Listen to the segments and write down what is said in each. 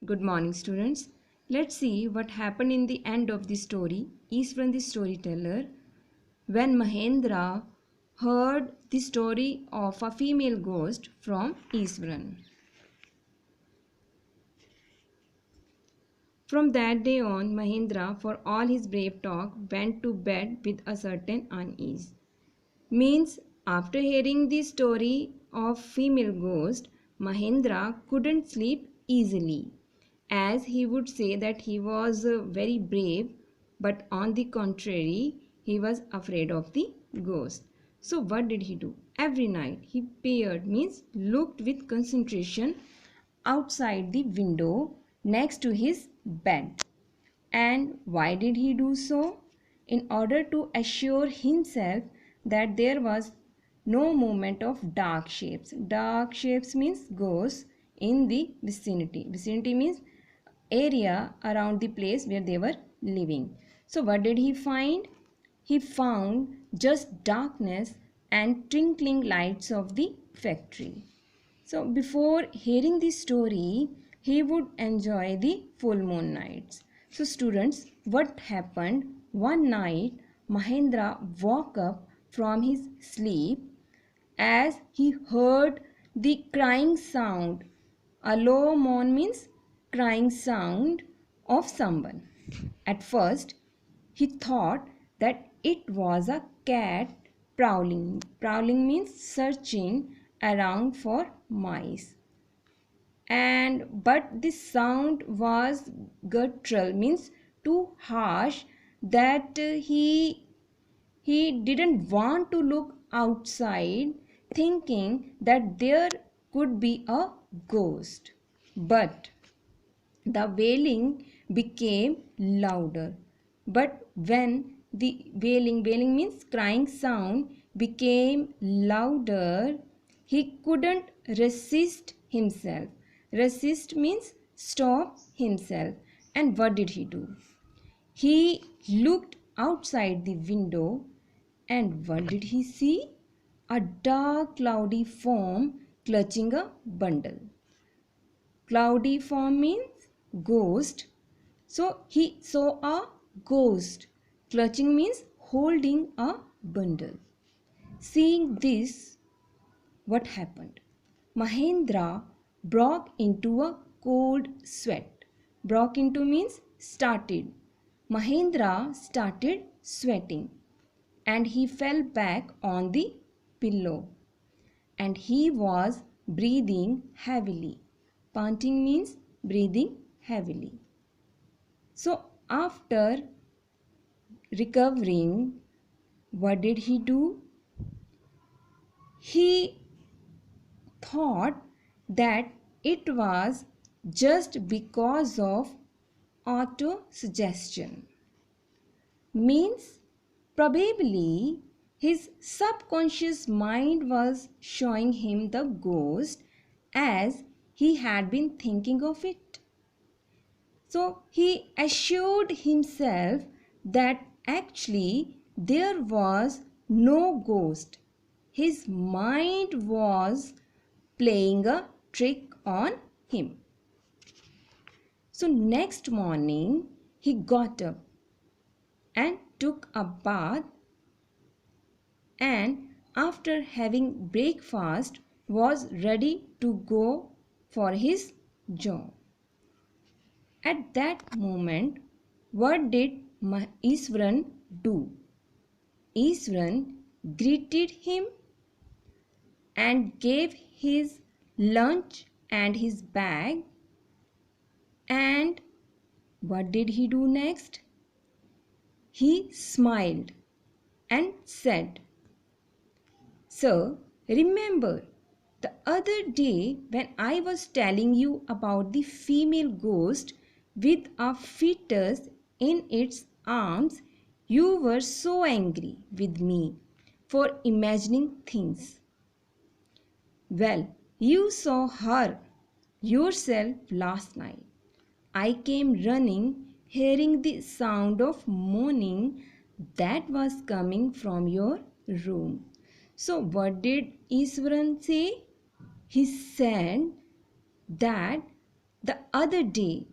Good morning, students. Let's see what happened in the end of the story. Iswaran the storyteller. When Mahendra heard the story of a female ghost from Iswaran. From that day on, Mahendra, for all his brave talk, went to bed with a certain unease. Means, after hearing the story of female ghost, Mahendra couldn't sleep easily, as he would say that he was very brave, but on the contrary, he was afraid of the ghost. So what did he do? Every night he peered, means looked with concentration outside the window next to his bed. And why did he do so? In order to assure himself that there was no movement of dark shapes. Dark shapes means ghosts in the vicinity. Vicinity means area around the place where they were living. So what did he find? He found just darkness and twinkling lights of the factory. So before hearing the story, he would enjoy the full moon nights. So students, what happened? One night, Mahendra woke up from his sleep as he heard the crying sound. A low moan means crying sound of someone. At first, he thought that it was a cat prowling. Prowling means searching around for mice. But the sound was guttural, means too harsh that he didn't want to look outside, thinking that there could be a ghost. But the wailing became louder. But when the wailing means crying sound became louder, he couldn't resist himself. Resist means stop himself. And what did he do? He looked outside the window, and what did he see? A dark cloudy form clutching a bundle. Cloudy form means ghost. So he saw a ghost. Clutching means holding a bundle. Seeing this, what happened? Mahendra broke into a cold sweat. Broke into means started. Mahendra started sweating and he fell back on the pillow and he was breathing heavily. Panting means breathing heavily. So after recovering, what did he do? He thought that it was just because of auto-suggestion. Means probably his subconscious mind was showing him the ghost as he had been thinking of it. So he assured himself that actually there was no ghost. His mind was playing a trick on him. So next morning he got up and took a bath, and after having breakfast was ready to go for his job. At that moment, what did Iswaran do? Iswaran greeted him and gave his lunch and his bag. And what did he do next? He smiled and said, "Sir, remember the other day when I was telling you about the female ghost with a fetus in its arms, you were so angry with me for imagining things. Well, you saw her yourself last night. I came running, hearing the sound of moaning that was coming from your room." So what did Iswaran say? He said that The other day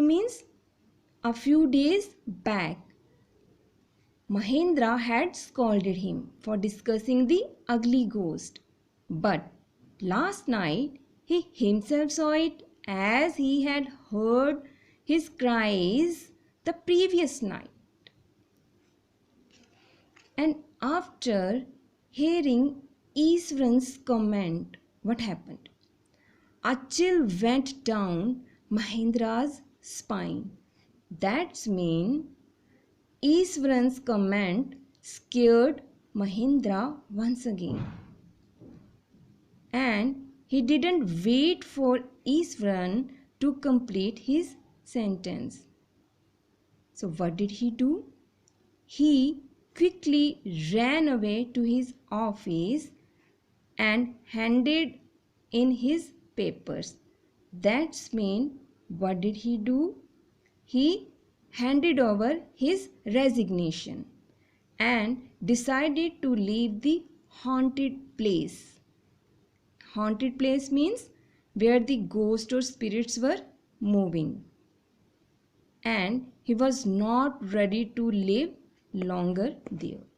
means a few days back, Mahendra had scolded him for discussing the ugly ghost. But last night he himself saw it, as he had heard his cries the previous night. And after hearing Iswaran's comment, what happened? A chill went down Mahendra's spine. That's mean Iswaran's comment scared Mahendra once again. And he didn't wait for Iswaran to complete his sentence. So what did he do? He quickly ran away to his office and handed in his papers. That's mean what did he do? He handed over his resignation and decided to leave the haunted place. Haunted place means where the ghosts or spirits were moving. And he was not ready to live longer there.